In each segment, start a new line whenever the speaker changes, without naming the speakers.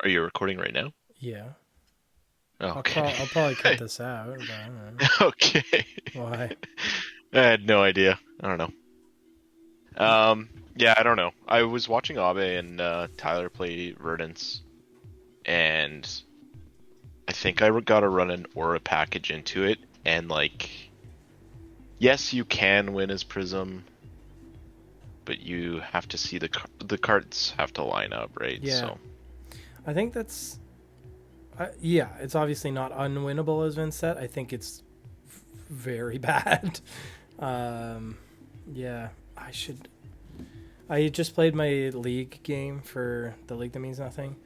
Are you recording right now?
Yeah.
Okay.
I'll probably cut this out, but I don't know.
Okay.
Why?
I had no idea. I don't know. Yeah, I don't know. I was watching Abe and Tyler play Verdance, and I think I got to run an aura package into it, and like, yes, you can win as Prism, but you have to see the cards have to line up, right?
Yeah.
So,
I think that's yeah, it's obviously not unwinnable as Vince said. I think it's very bad. Um yeah, I should I just played my league game for the league that means nothing.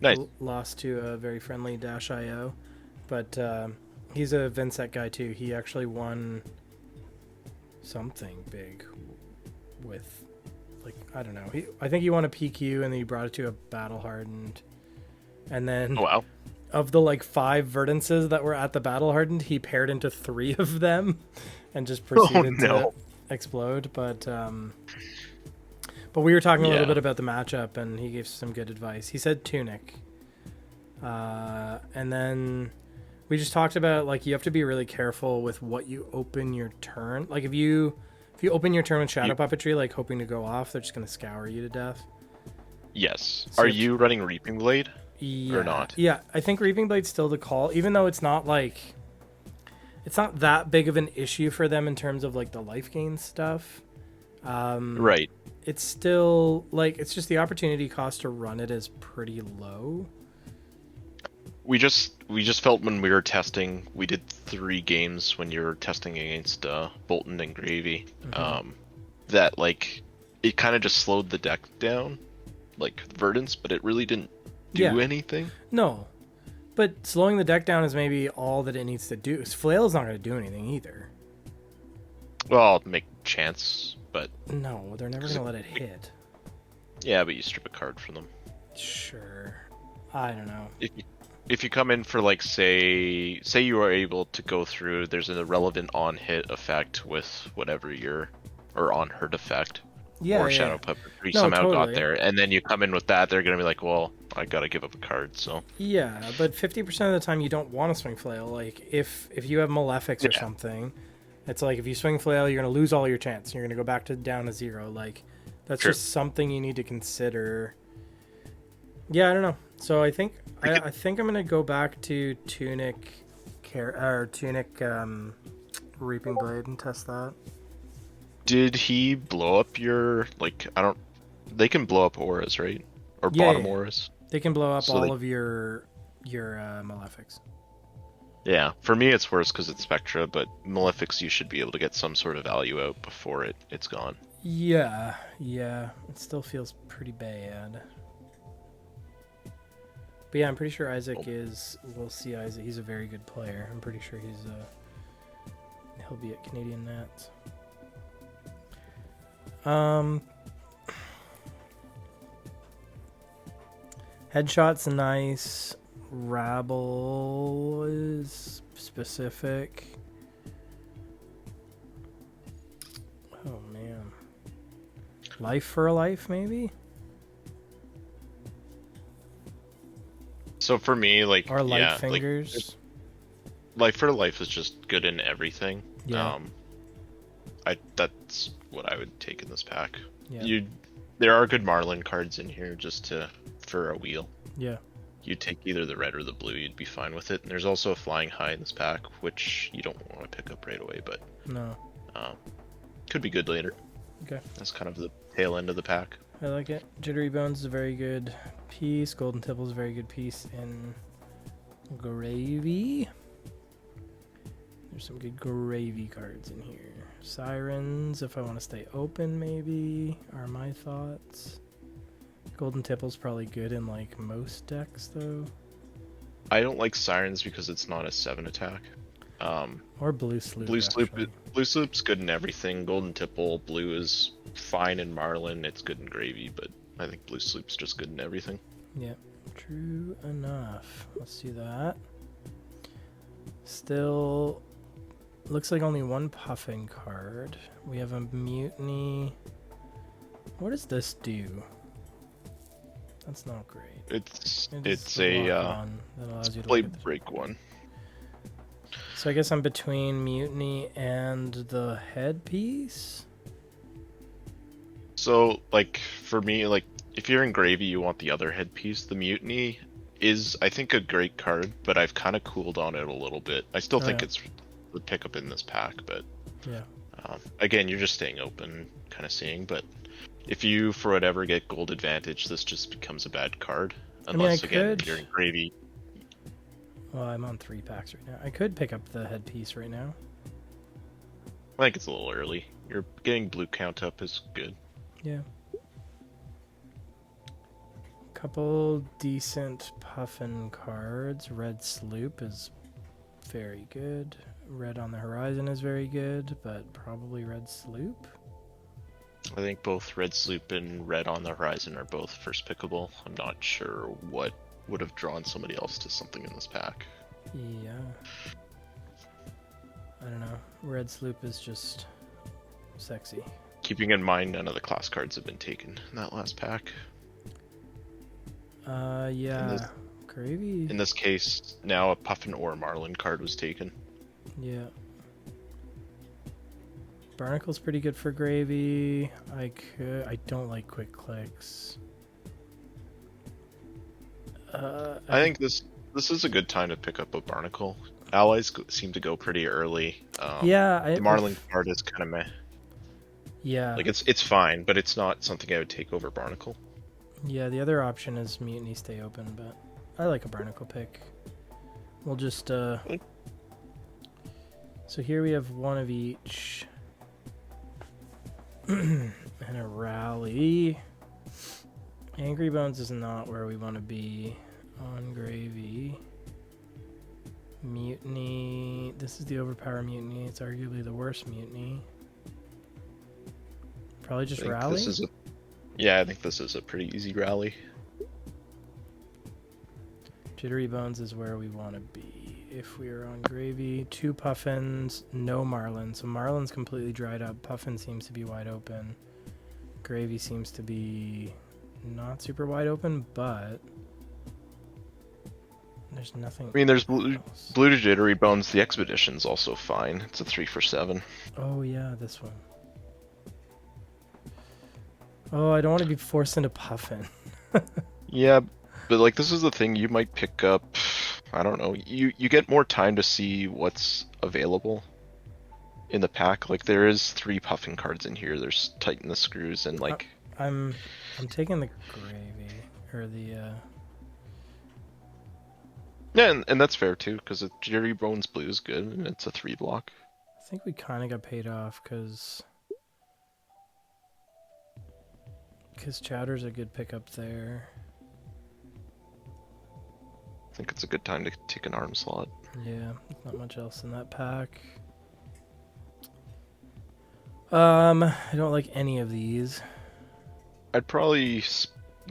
nice.
Lost to a very friendly Dash IO, but he's a Vincent guy too. He actually won something big with like I don't know. I think he won a PQ and then he brought it to a battle hardened. And then
Oh, wow.
of the like 5 verdances that were at the battle hardened, he paired into 3 of them and just
Oh
proceeded to
no.
explode. But we were talking a little
Yeah.
bit about the matchup and he gave some good advice. He said tunic. And then we just talked about like you have to be really careful with what you open your turn. Like if you open your turn with
You,
shadow puppetry, like hoping to go off, they're just gonna scour you to death.
yes.
So
Are
you have to,
you running Reaping Blade or
yeah,
not?
yeah. I think Reaping Blade's still the call, even though it's not that big of an issue for them in terms of like the life gain stuff. Um,
Right.
it's still like it's just the opportunity cost to run it is pretty low.
We just felt when we were testing, we did 3 games when you were testing against Bolton and Gravy.
Hmm.
That like it kind of just slowed the deck down, like Verdance, but it really didn't
Yeah,
do anything.
no, but slowing the deck down is maybe all that it needs to do. Flail is not going to do anything either.
Well, make chance, but
No, they're never going
because
to let it hit.
yeah, but you strip a card from them.
Sure, I don't know.
If you come in for like say you are able to go through, there's an irrelevant on hit effect with whatever your or on hurt effect
Yeah,
or
yeah,
Shadow
yeah.
Puppetry
No,
somehow got
totally.
there, and then you come in with that, they're gonna be like, well, I gotta give up a card, so
Yeah, but 50% of the time you don't want to swing flail. Like if you have malefics or
yeah,
something, it's like if you swing flail, you're gonna lose all your chance. You're gonna go back to down to 0. Like that's
true.
just something you need to consider. Yeah, I don't know. So I think
We could,
I think I'm gonna go back to tunic reaping blade and test that.
did he blow up your like I don't they can blow up auras, right? Or
Yeah, yeah,
bottom
yeah.
auras.
They can blow up
So
all
they
of your malefics.
yeah, for me it's worse because it's Spectra, but Malefics you should be able to get some sort of value out before it's gone.
Yeah, yeah. It still feels pretty bad. But yeah, I'm pretty sure Isaac
Oh,
is. We'll see Isaac. He's a very good player. I'm pretty sure he'll be at Canadian Nats. Um, Headshot's nice. Rabble is specific. Oh man, life for a life maybe,
so for me, like
or light
yeah, like
fingers.
Life for Life is just good in everything.
Yeah,
Um, I that's what I would take in this pack.
yeah,
You, there are good Marlin cards in here just to for a wheel.
yeah.
You take either the red or the blue, you'd be fine with it. And there's also a Flying High in this pack, which you don't want to pick up right away, but
No,
um, could be good later.
okay.
That's kind of the tail end of the pack.
I like it. Jittery Bones is a very good piece. Golden Tipple is a very good piece in gravy. There's some good gravy cards in here. Sirens, if I want to stay open, maybe, are my thoughts. Golden Tipple's probably good in like most decks, though.
I don't like Sirens because it's not a 7 attack. Um,
Or Blue Sloop,
Blue Sloop,
actually.
Blue Sloop's good in everything. Golden Tipple, Blue is fine in Marlin. It's good in Gravy, but I think Blue Sloop's just good in everything.
Yep, true enough. Let's do that. Still, looks like only one puffing card. We have a mutiny. What does this do? That's not great.
It's
It is
it's
the
a
lock one that allows you to
play
look at the...
break one.
So I guess I'm between Mutiny and the headpiece.
So like for me, like if you're in Gravy, you want the other headpiece. The Mutiny is, I think, a great card, but I've kind of cooled on it a little bit. I still think it's the pickup in this pack, but
yeah.
Again, you're just staying open, kind of seeing. But if you, for whatever, get gold advantage, this just becomes a bad card. Unless, again, you're in Gravy.
Well, I'm on 3 packs right now. I could pick up the headpiece right now.
I think it's a little early. You're getting blue count up is good.
Yeah. Couple decent Puffin cards. Red Sloop is very good. Red on the Horizon is very good, but probably Red Sloop.
I think both Red Sloop and Red on the Horizon are both first pickable. I'm not sure what would have drawn somebody else to something in this pack.
Yeah. I don't know. Red Sloop is just sexy.
Keeping in mind none of the class cards have been taken in that last pack.
Yeah. Gravy.
In this case, now a Puffin or Marlin card was taken.
Yeah. Barnacle's pretty good for Gravy. I don't like quick clicks.
I think this is a good time to pick up a Barnacle. Allies seem to go pretty early. The Marlin card is kind of meh.
Yeah.
Like it's fine, but it's not something I would take over Barnacle.
Yeah, the other option is Mutiny stay open, but I like a Barnacle pick. We'll just So here we have one of each. And a Rally. Angry Bones is not where we want to be on Gravy. Mutiny. This is the Overpower Mutiny. It's arguably the worst Mutiny. Probably just Rally?
Yeah, I think this is a pretty easy Rally.
Jittery Bones is where we want to be. If we are on Gravy, 2 Puffins, no Marlin. So Marlin's completely dried up. Puffin seems to be wide open. Gravy seems to be not super wide open, but there's nothing.
I mean, there's blue to Jittery Bones. The Expedition's also fine. It's a 3 for 7.
Oh yeah, this one. Oh, I don't want to be forced into Puffin.
Yeah, but like this is the thing. You might pick up. I don't know. You get more time to see what's available in the pack. Like there is 3 Puffin cards in here. There's Tighten the Screws and like.
I'm taking the Gravy or the.
Yeah, and that's fair too, because Jittery Bones Blue is good and it's a 3 block.
I think we kind of got paid off because Chowder's a good pickup there.
I think it's a good time to take an arm slot.
Yeah, not much else in that pack. I don't like any of these.
I'd probably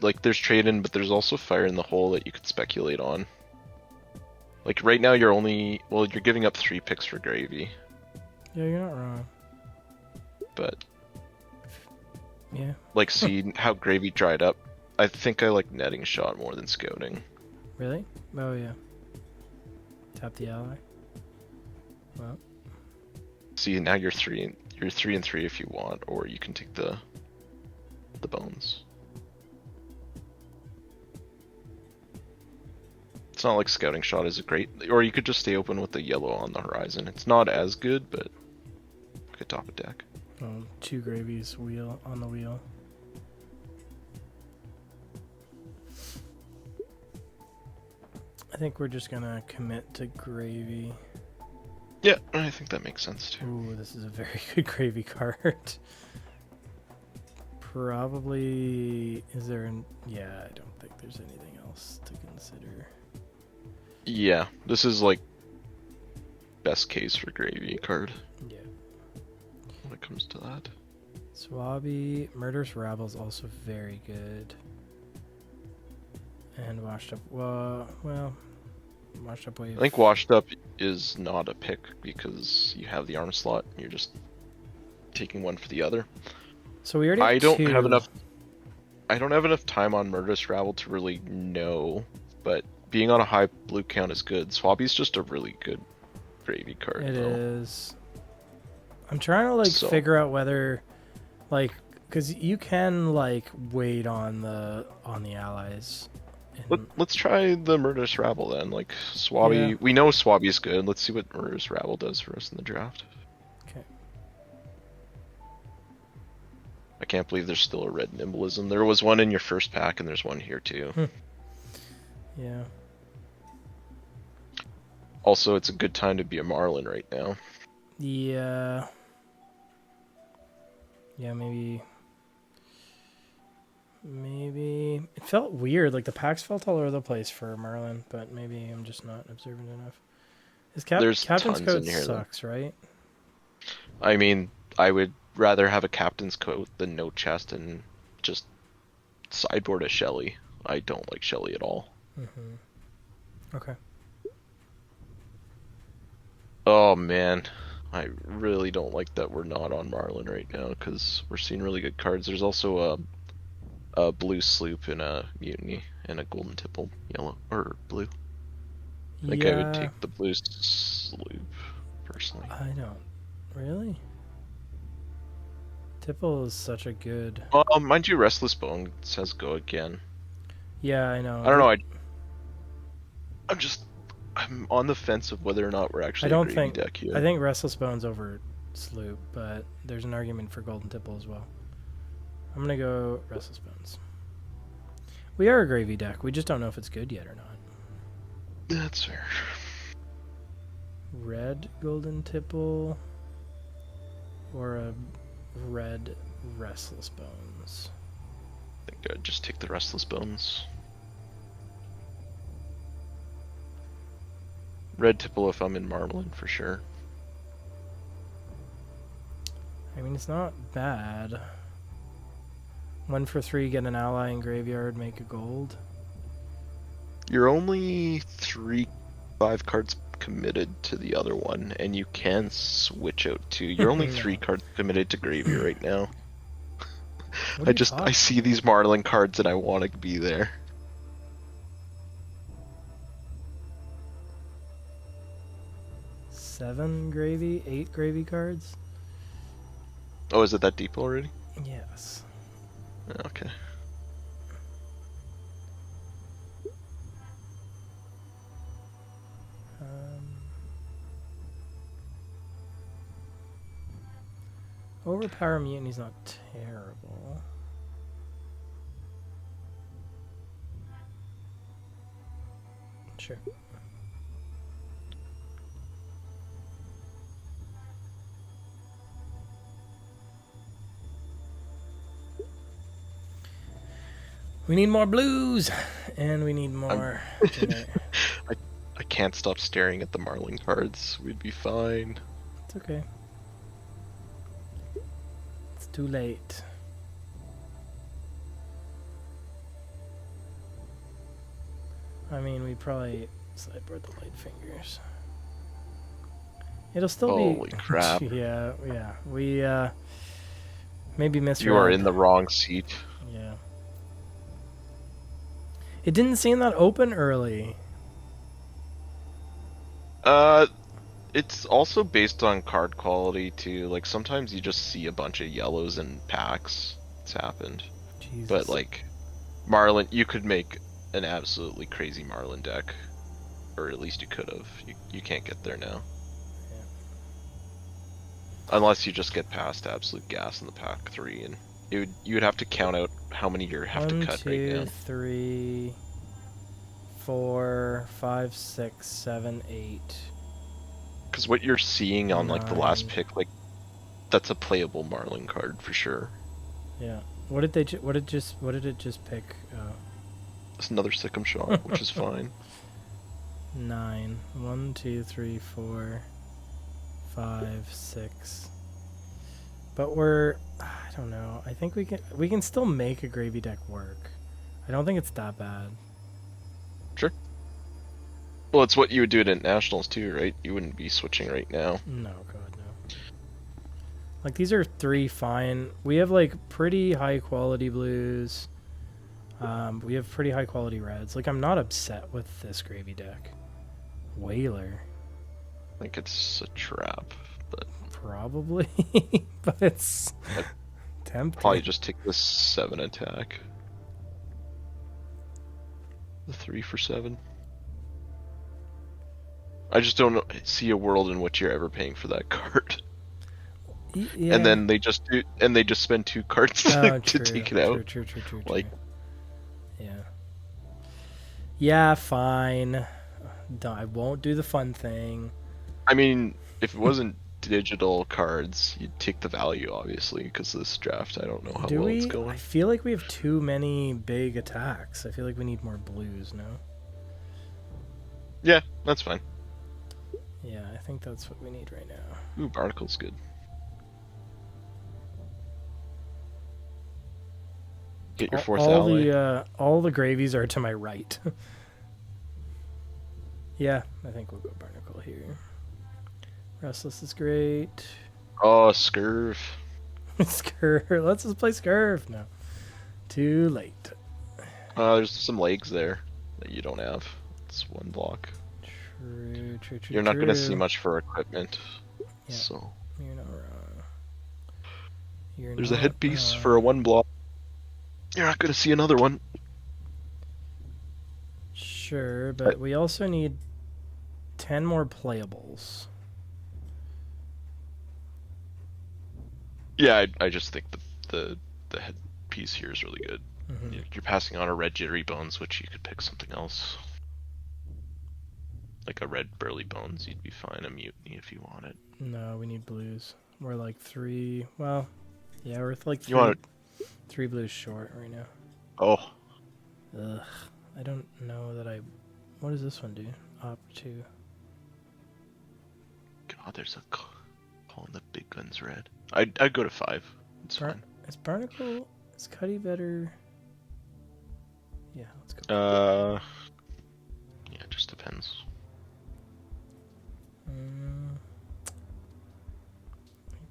like there's trade-in, but there's also Fire in the Hole that you could speculate on. Like right now, you're giving up 3 picks for Gravy.
Yeah, you're not wrong.
But
yeah,
like see how Gravy dried up. I think I like Netting Shot more than Scouting.
Really? Oh yeah. Tap the ally. Well.
See now you're 3 and 3 if you want, or you can take the bones. It's not like Scouting Shot is a great, or you could just stay open with the yellow on the Horizon. It's not as good, but good top of deck.
Oh, 2 Gravies wheel on the wheel. I think we're just gonna commit to Gravy.
Yeah, I think that makes sense too.
Ooh, this is a very good Gravy card. Probably, is there yeah, I don't think there's anything else to consider.
Yeah, this is like best case for Gravy card.
Yeah.
When it comes to that.
Swabby, Murderous Rabble is also very good. And Washed Up, well, Washed Up Wave.
I think Washed Up is not a pick because you have the arm slot. You're just taking one for the other.
So we already have
I don't
2.
have enough. I don't have enough time on Murderous Rabble to really know, but being on a high blue count is good. Swabby's just a really good gravy card,
It
though.
is. I'm trying to like
So-
figure out whether, like, because you can like wait on the allies.
Let's try the Murderous Rabble then. Like Swabby,
Yeah.
we know Swabby's good. Let's see what Murderous Rabble does for us in the draft.
Okay.
I can't believe there's still a red Nimblism. There was one in your first pack, and there's one here too.
Yeah.
Also, it's a good time to be a Marlin right now.
Yeah. Yeah, maybe. Maybe it felt weird. Like the packs felt all over the place for Merlin, but maybe I'm just not observant enough.
There's
Captain's
tons
Code
in here, though.
sucks, right?
I mean, I would rather have a Captain's Coat than no chest and just sideboard a Shelly. I don't like Shelly at all.
Mm-hmm. Okay.
Oh man, I really don't like that we're not on Marlin right now because we're seeing really good cards. There's also a blue sloop and a mutiny and a golden tipple, yellow or blue. I think I would take the blue sloop personally.
I don't really. Tipple is such a good.
Mind you, Restless Bone says go again.
Yeah, I know.
I don't know. I'm on the fence of whether or not we're actually
I don't
a gravy
think.
deck here.
I think Restless Bones over Sloop, but there's an argument for Golden Tipple as well. I'm gonna go Restless Bones. We are a gravy deck. We just don't know if it's good yet or not.
That's fair.
Red Golden Tipple or a red Restless Bones.
I think I'd just take the Restless Bones. Red Tipple if I'm in Marmalin for sure.
I mean, it's not bad. 1 for 3, get an ally in graveyard, make a gold.
You're only 5 cards committed to the other one, and you can switch out too. You're only 3 cards committed to gravy right now. I see these Marlin cards and I want to be there.
Seven gravy, 8 gravy cards.
Oh, is it that deep already?
Yes.
Okay.
Overpower Mutiny's not terrible. Sure. We need more blues, and we need more.
I can't stop staring at the Marlin cards. We'd be fine.
It's okay. It's too late. I mean, we probably sideboard the light fingers. It'll still be.
Holy crap.
Yeah. We maybe misread.
You are in the wrong seat.
Yeah. It didn't seem that open early.
It's also based on card quality too. Like sometimes you just see a bunch of yellows in packs. It's happened.
Jesus.
But like Marlin, you could make an absolutely crazy Marlin deck, or at least you could have. You can't get there now.
Yeah.
Unless you just get past absolute gas in the pack 3, and you would have to count out how many you have to cut right now.
1, 2, 3, 4, 5, 6, 7, 8.
Because what you're seeing on like the last
9.
pick, like that's a playable Marlin card for sure.
Yeah. What did it just pick?
It's another Sikkim shot, which is fine.
9. 1, 2, 3, 4, 5, 6. But I don't know. I think we can still make a gravy deck work. I don't think it's that bad.
Sure. Well, it's what you would do at Nationals too, right? You wouldn't be switching right now.
No, God, no. Like, these are 3 fine. We have, like, pretty high quality blues. We have pretty high quality reds. Like, I'm not upset with this gravy deck. Whaler.
I think it's a trap, but
Probably. But it's tempting.
probably just take the 7 attack. The 3 for 7. I just don't see a world in which you're ever paying for that card.
Yeah.
And then they just spend 2 cards to take it out.
True.
Like,
yeah. Yeah, fine. I won't do the fun thing.
I mean, if it wasn't digital cards, you'd take the value, obviously, because this draft, I don't know how well it's going.
I feel like we have too many big attacks. I feel like we need more blues, no?
Yeah, that's fine.
Yeah, I think that's what we need right now.
Ooh, Barnacle's good. Get your 4th ally.
All the gravies are to my right. Yeah, I think we'll go Barnacle here. Restless is great.
Oh, Scurv.
Scurv. Let's just play Scurv. No. Too late.
There's some legs there that you don't have. It's 1 block.
True.
You're not going to see much for equipment.
Yeah,
so
you're not wrong.
There's a headpiece for a 1 block. You're not going to see another one.
Sure, but we also need 10 more playables.
Yeah, I just think the headpiece here is really good.
Mm-hmm.
You're passing on a red Jittery Bones, which you could pick something else. Like a red Burly Bones, you'd be fine. A Mutiny if you want it.
No, we need blues. We're like 3. Well, yeah, we're like 3.
You want it?
3 blues short right now.
Oh.
Ugh. I don't know that I... What does this one do? Op 2.
God, there's a... Calling the big guns red. I'd go to 5. It's fine.
Is Barnacle... Is Cuddy better? Yeah, let's go.
Yeah, it just depends.
I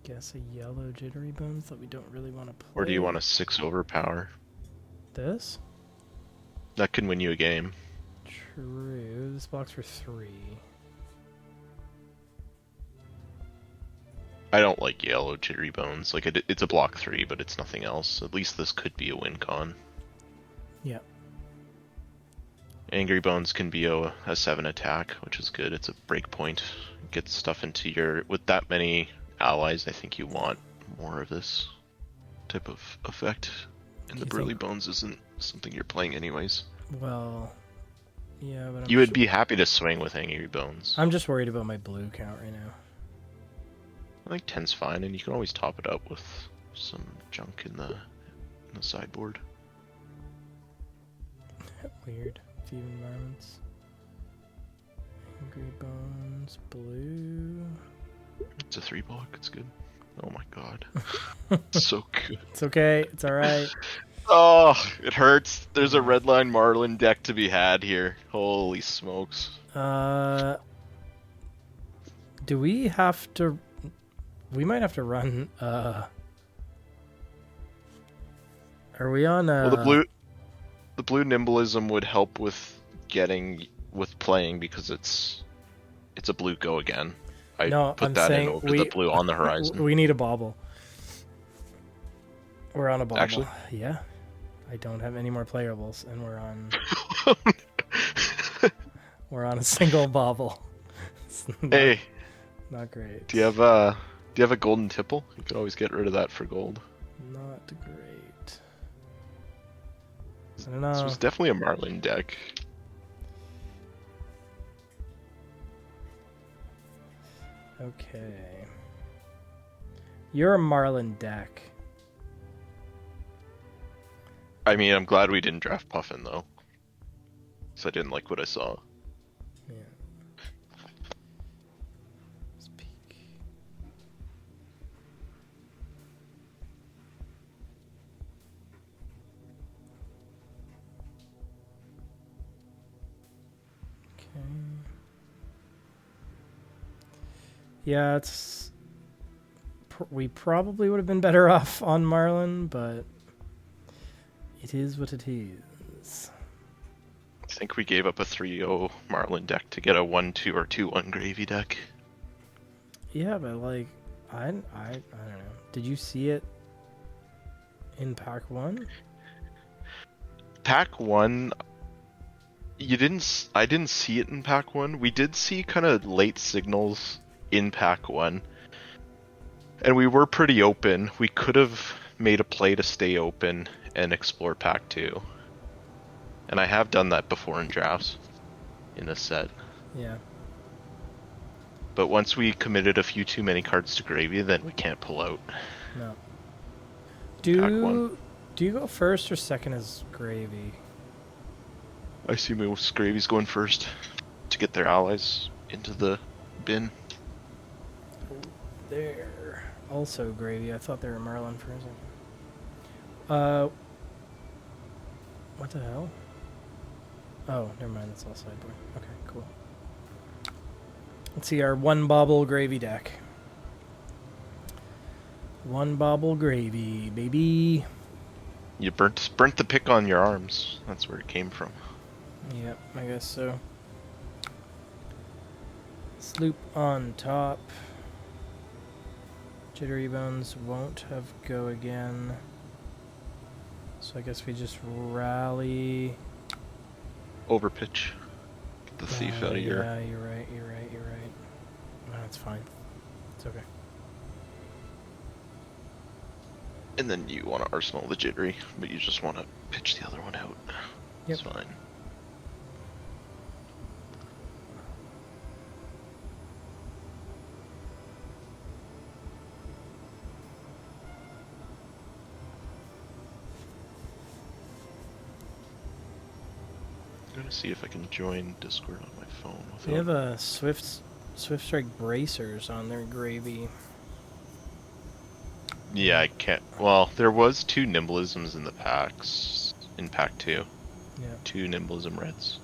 guess a yellow Jittery Bones that we don't really want to play.
Or do you want a 6 overpower?
This?
That can win you a game.
True. This blocks for 3.
I don't like yellow Jittery Bones. Like, it's a block 3, but it's nothing else. At least this could be a win con.
Yeah.
Angry Bones can be a 7 attack, which is good. It's a break point. It gets stuff into your... With that many allies, I think you want more of this type of effect. And the Burly Bones isn't something you're playing anyways.
Well, yeah, but
you would be happy to swing with Angry Bones.
I'm just worried about my blue count right now.
I think 10's fine, and you can always top it up with some junk in the sideboard.
Weird. Few environments. Angry Bones, blue.
It's a 3 block, it's good. Oh my god. It's so good.
It's okay, it's alright.
Oh, it hurts. There's a Redline Marlin deck to be had here. Holy smokes.
Do we have to... We might have to run, Are we on,
Well, the blue Nimblism would help with playing because it's a blue go again. I put
I'm
that
saying
in over the blue on the horizon.
We need a bauble. We're on a bauble.
Actually?
Yeah. I don't have any more playables, and we're on... we're on a single bauble.
Hey.
Not great.
Do you have a golden tipple? You could always get rid of that for gold.
Not great. I don't know.
This was definitely a Marlin deck.
Okay. You're a Marlin deck.
I mean, I'm glad we didn't draft Puffin, though. Because I didn't like what I saw.
Yeah. Let's peek. Okay. Yeah, it's... We probably would have been better off on Marlin, but... It is what it is.
think we gave up a 3-0 Marlin deck to get a 1-2 or 2-1 gravy deck.
Yeah, but like, I don't know. Did you see it in pack 1?
Pack 1, I didn't see it in pack 1. We did see kind of late signals in pack 1. And we were pretty open. We could have made a play to stay open and explore pack 2. And I have done that before in drafts in a set.
Yeah.
But once we committed a few too many cards to gravy, then we can't pull out.
No.
Pack 1.
Do you go first or second as gravy?
I assume it was gravy's going first to get their allies into the bin.
There. Also gravy. I thought they were Merlin for a second. What the hell? Oh, never mind. That's all sideboard. Okay, cool. Let's see our one bobble gravy deck. One bobble gravy, baby.
You burnt the pick on your arms. That's where it came from.
Yep, I guess so. Sloop on top. Jittery Bones won't have go again. So I guess we just rally.
Overpitch. Get the thief out of here.
Yeah, you're right. No, that's fine. It's okay.
And then you want to arsenal the jittery, but you just want to pitch the other one out.
Yep.
It's fine. I'm gonna see if I can join Discord on my phone.
They have a Swift Strike bracers on their gravy.
Yeah, I can't. Well, there was 2 nimblisms in the packs in pack 2.
Yeah.
2 nimblism reds.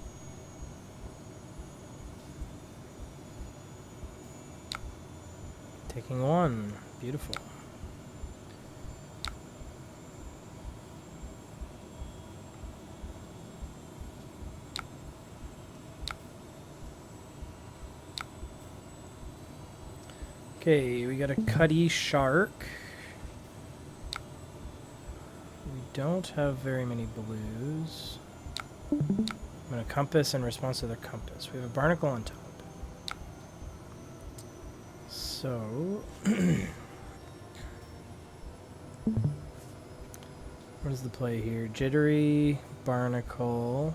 Taking 1. Beautiful. Okay, we got a Cuddy Shark. We don't have very many blues. I'm going to Compass in response to their Compass. We have a Barnacle on top. So... what is the play here? Jittery, Barnacle...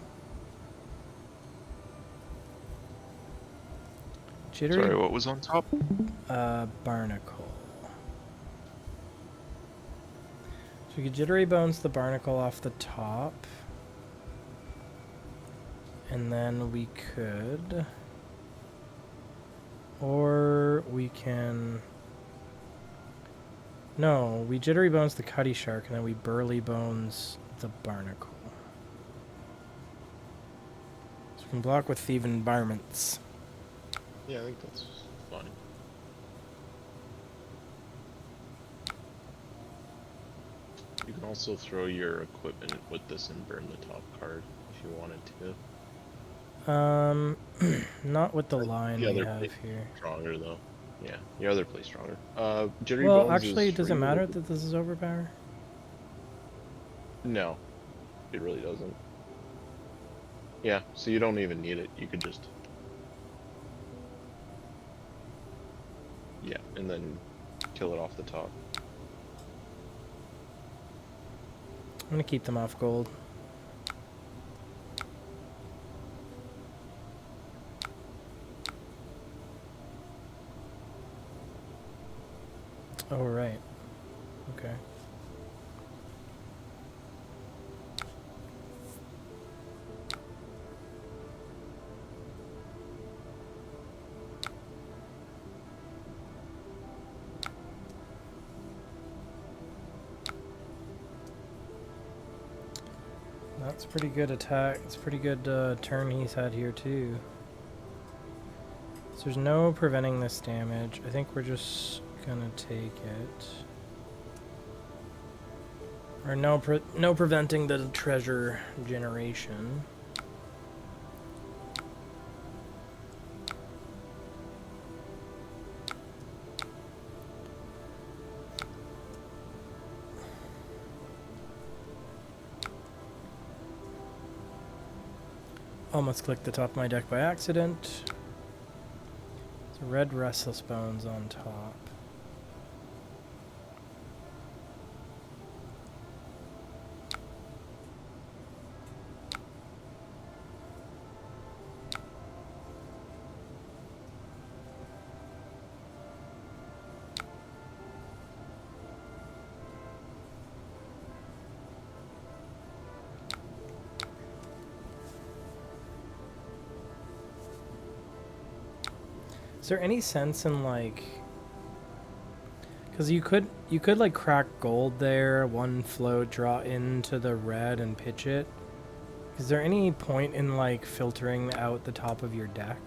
Jittery...
Sorry, what was on top?
Barnacle. So we could Jittery Bones the Barnacle off the top. And then we could... Or we can... No, we Jittery Bones the Cuddy Shark, and then we Burly Bones the Barnacle. So we can block with Thief Environments.
Yeah, I think that's fine. You can also throw your equipment with this and burn the top card if you wanted to.
Not with the line we have here.
Stronger though. Yeah, your other play stronger. Jittery
Well,
Bones
actually,
is
does it
free
matter
with-
that this is overpower?
No, it really doesn't. Yeah, so you don't even need it. You could just... Yeah, and then kill it off the top.
I'm gonna keep them off gold. Oh, right. Okay. That's pretty good attack. It's pretty good turn he's had here too. So there's no preventing this damage. I think we're just gonna take it. Or no preventing the treasure generation. Almost clicked the top of my deck by accident. It's red restless bones on top. Is there any sense in like, because you could like crack gold there, one float, draw into the red and pitch it. Is there any point in like filtering out the top of your deck?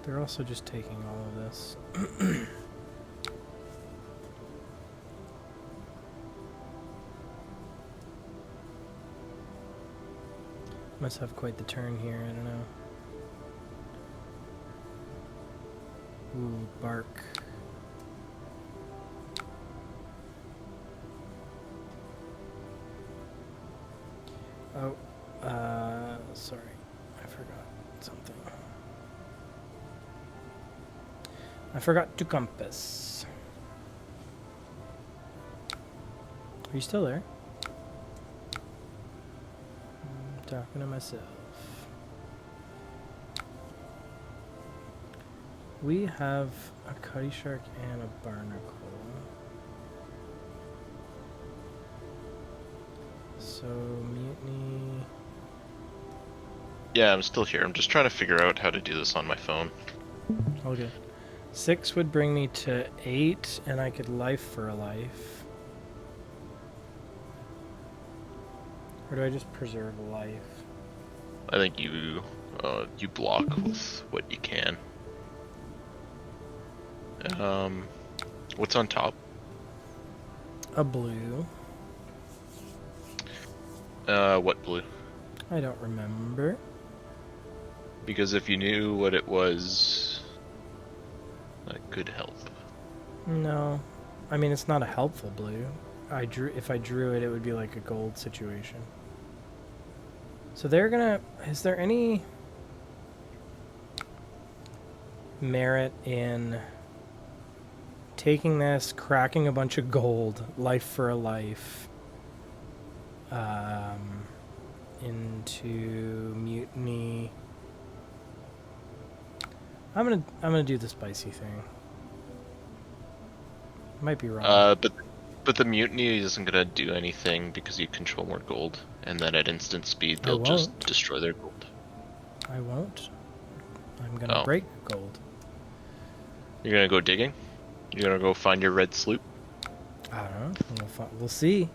They're also just taking all of this. Must have quite the turn here, I don't know. Ooh, bark. Oh, sorry. I forgot something. I forgot to compass. Are you still there? Talking to myself. We have a cutty shark and a barnacle. So mutiny.
Yeah, I'm still here. I'm just trying to figure out how to do this on my phone.
All good. 6 would bring me to 8, and I could life for a life. Or do I just preserve a life?
I think you block with what you can. What's on top?
A blue.
What blue?
I don't remember.
Because if you knew what it was, that could help.
No. I mean, it's not a helpful blue. If I drew it, it would be like a gold situation. So they're gonna... Is there any merit in taking this, cracking a bunch of gold, life for a life, into mutiny? I'm gonna do the spicy thing. Might be wrong.
But the mutiny isn't gonna do anything because you control more gold, and then at instant speed they'll just destroy their gold.
I won't. I'm gonna break gold.
You're gonna go digging? You're gonna go find your red sloop?
I don't know. We'll see.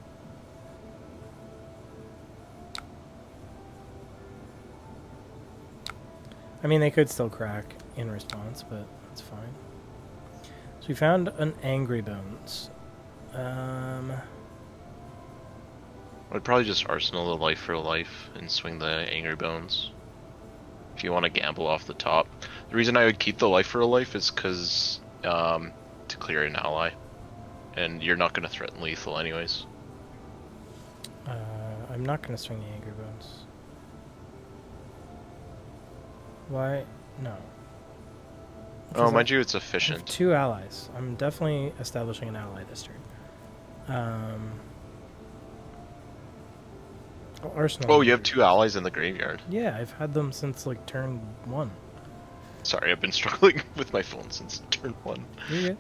I mean, they could still crack in response, but that's fine. So we found an Angry Bones.
I'd probably just arsenal the life for life and swing the Angry Bones. If you want to gamble off the top. The reason I would keep the life for a life is because to clear an ally. And you're not going to threaten lethal anyways.
I'm not going to swing the Angry Bones. Why? No.
Oh, mind you, it's efficient.
I have 2 allies. I'm definitely establishing an ally this turn. Arsenal.
Oh, you have 2 allies in the graveyard.
Yeah, I've had them since like turn 1.
Sorry, I've been struggling with my phone since turn 1.
You're good.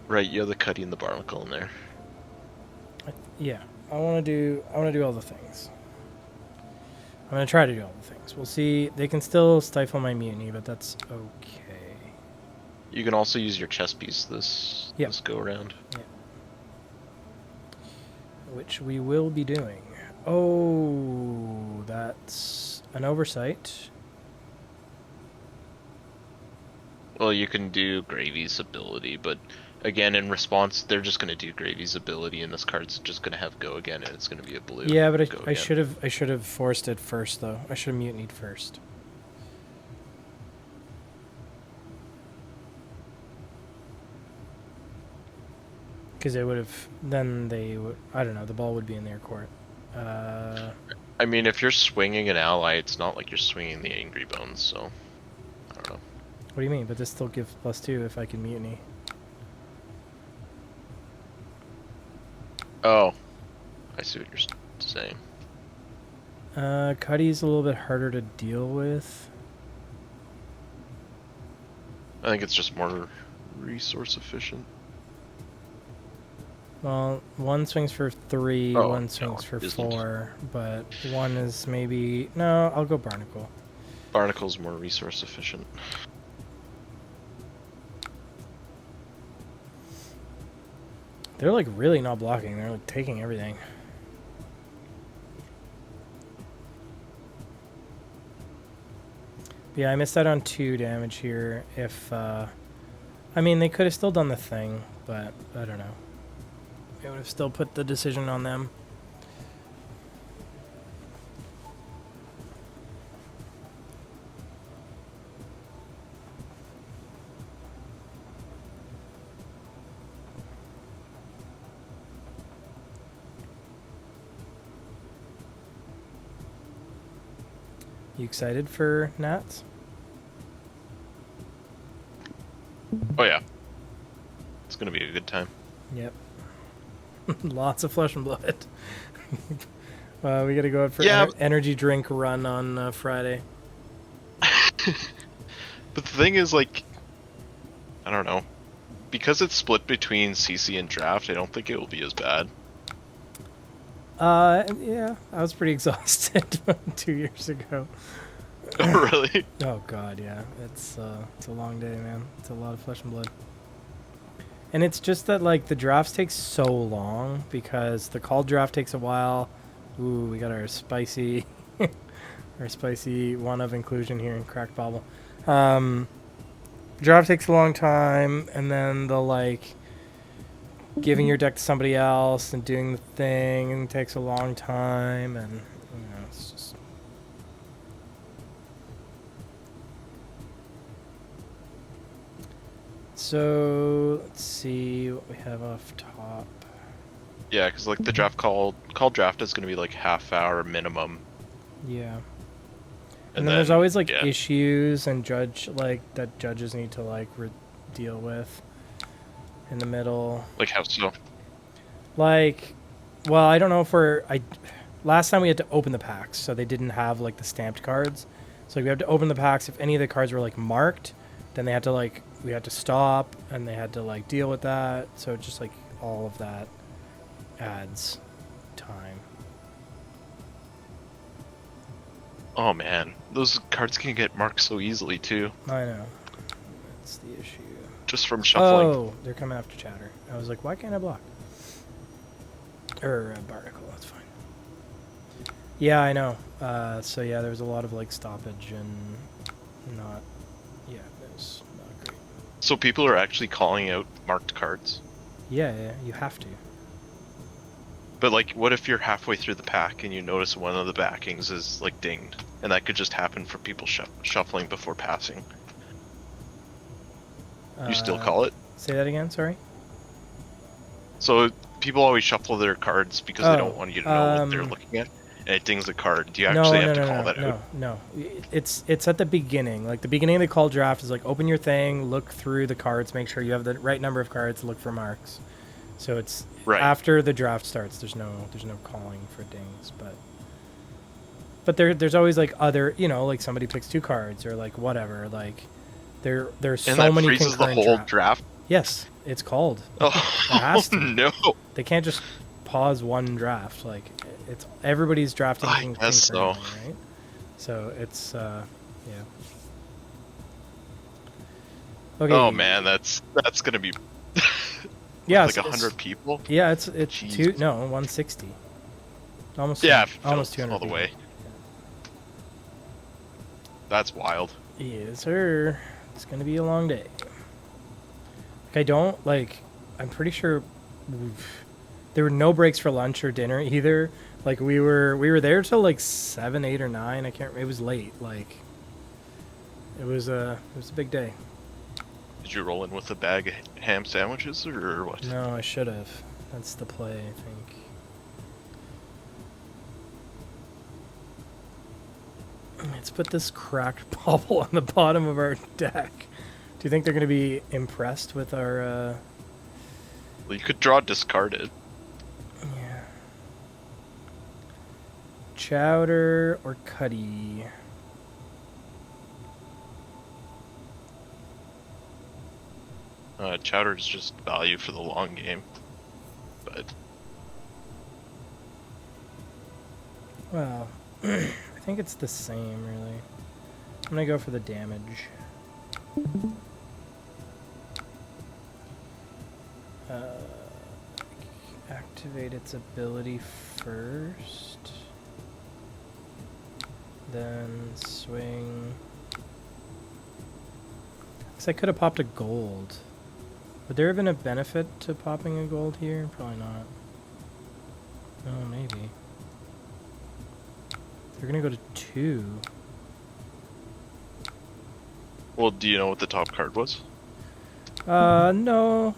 Right, you have the Cuddy and the Barnacle in there.
Yeah, I want to do all the things. I'm gonna try to do all the things. We'll see. They can still stifle my mutiny, but that's okay.
You can also use your chess piece this go around.
Yeah. Which we will be doing. Oh, that's an oversight.
Well, you can do Gravy's ability, but again, in response, they're just going to do Gravy's ability, and this card's just going to have go again, and it's going to be a blue.
Yeah, but I should have forced it first, though. I should have mutinied first. Because it would have, then they would, I don't know, the ball would be in their court.
I mean, if you're swinging an ally, it's not like you're swinging the Angry Bones, so I don't know.
What do you mean? But this still gives +2 if I can mutiny.
Oh, I see what you're saying.
Cuddy's a little bit harder to deal with.
I think it's just more resource efficient.
Well, one swings for 3,
Oh,
one swings for
isn't.
4, but one is maybe... No, I'll go Barnacle.
Barnacle's more resource efficient.
They're like really not blocking, they're like taking everything. Yeah, I missed out on 2 damage here. If, I mean, they could have still done the thing, but I don't know. It would have still put the decision on them. You excited for Nats?
Oh yeah, it's gonna be a good time.
Yep. Lots of flesh and blood. We gotta go out for energy drink run on Friday.
But the thing is, like, I don't know, because it's split between CC and draft. I don't think it will be as bad.
Yeah, I was pretty exhausted 2 years ago.
Oh, really?
Oh god, yeah. It's a long day, man. It's a lot of flesh and blood. And it's just that, like, the drafts take so long because the call draft takes a while. Ooh, we got our spicy one of inclusion here in Cracked Bobble. Draft takes a long time, and then the, like, giving your deck to somebody else and doing the thing takes a long time, and, you know, it's just... So, let's see what we have off top.
Yeah, because, like, the draft call draft is going to be, like, half-hour minimum.
Yeah. And then there's always, like, issues and that judges need to, like, deal with in the middle.
Like, how so?
Like, well, I don't know if last time we had to open the packs, so they didn't have, like, the stamped cards. So like, we had to open the packs. If any of the cards were, like, marked, then they had to, like, we had to stop, and they had to, like, deal with that. So just, like, all of that adds time.
Oh man, those cards can get marked so easily too.
I know. That's the issue.
Just from shuffling.
Oh, they're coming after Chatter. I was like, why can't I block? Or Barnacle, that's fine. Yeah, I know. So yeah, there was a lot of, like, stoppage and not... Yeah, it was not great.
So people are actually calling out marked cards?
Yeah, you have to.
But, like, what if you're halfway through the pack and you notice one of the backings is, like, dinged? And that could just happen for people shuffling before passing. You still call it?
Say that again, sorry?
So people always shuffle their cards because they don't want you to know what they're looking at, and it dings the card. Do you actually have to call that out?
No. It's at the beginning. Like, the beginning of the call draft is, like, open your thing, look through the cards, make sure you have the right number of cards, look for marks. So it's after the draft starts. There's no calling for dings, but there's always, like, other, you know, like, somebody picks 2 cards or, like, whatever. Like, there's so many concurrent
freezes the whole draft.
Yes, it's called.
Oh,
it has to.
No!
They can't just pause one draft. Like, it's everybody's drafting.
I guess so.
Right? So it's yeah. Okay.
Oh man, that's gonna be.
Yeah,
like 100 people.
Yeah, it's 160. Almost 200
all the
people.
way. That's wild.
Yes, sir. It's gonna be a long day. Like, I'm pretty sure there were no breaks for lunch or dinner either. Like, we were there till like 7, 8, or 9. I can't remember. It was late. Like, it was a big day.
Did you roll in with a bag of ham sandwiches or what?
No, I should have. That's the play, I think. Let's put this cracked bauble on the bottom of our deck. Do you think they're going to be impressed with our...
Well, you could draw discarded.
Yeah. Chowder or Cuddy?
Chowder is just value for the long game, but
Well, I think it's the same, really. I'm going to go for the damage. Activate its ability first. Then swing. Guess I could have popped a gold. Would there have been a benefit to popping a gold here? Probably not. Oh, maybe. They're gonna go to 2.
well, do you know what the top card was?
No.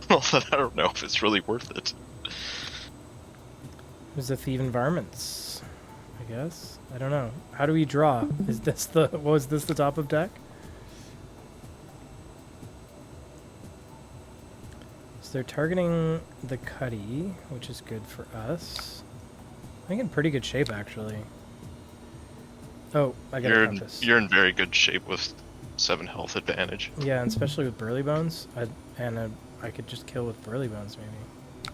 Well, then I don't know if it's really worth it.
It was the Thief Environments, I guess. I don't know. How do we draw? Is this the... Was this the top of deck? So they're targeting the Cuddy, which is good for us. I think in pretty good shape, actually. Oh, I got a compass.
You're in very good shape with 7 health advantage.
Yeah, and especially with Burly Bones. I could just kill with Burly Bones, maybe.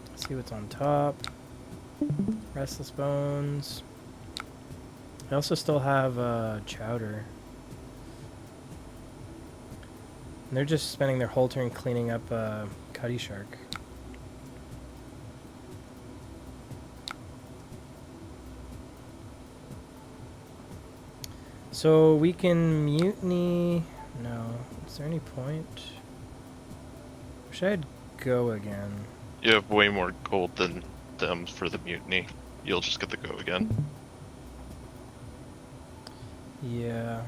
Let's see what's on top. Restless Bones. I also still have Chowder. And they're just spending their whole turn cleaning up Cuddy Shark. So we can mutiny. No. Is there any point? Wish I had go again.
You have way more gold than them for the mutiny. You'll just get the go again.
Yeah.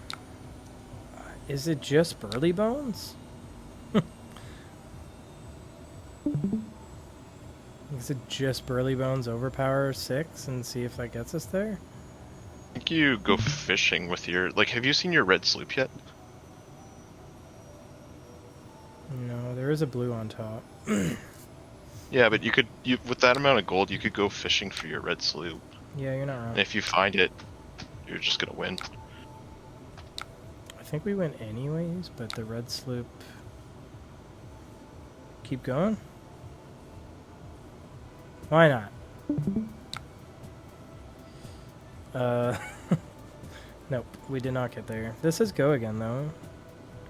Is it just Burly Bones? Is it just Burly Bones overpower 6 and see if that gets us there?
I think you go fishing with your... Like, have you seen your red sloop yet?
No, there is a blue on top.
Yeah, but with that amount of gold, you could go fishing for your red sloop.
Yeah, you're not wrong.
And if you find it, you're just gonna win.
I think we went anyways, but the red sloop... Keep going? Why not? Nope, we did not get there. This is go again, though.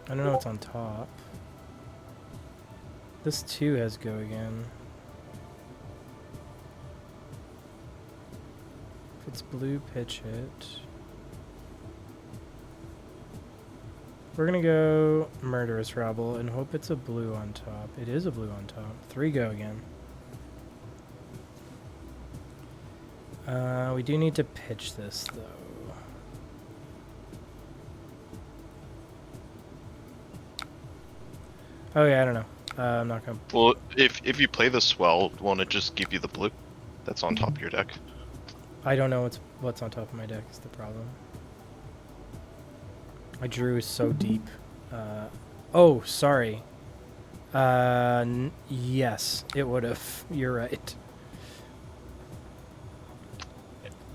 I don't know what's on top. This too has go again. If it's blue, pitch it. We're gonna go Murderous Rabble and hope it's a blue on top. It is a blue on top. 3 go again. We do need to pitch this, though. Oh yeah, I don't know. I'm not gonna...
Well, if you play the swell, won't it just give you the blue that's on top of your deck?
I don't know what's on top of my deck is the problem. My Drew is so deep. Oh, sorry. Yes, it would have. You're right.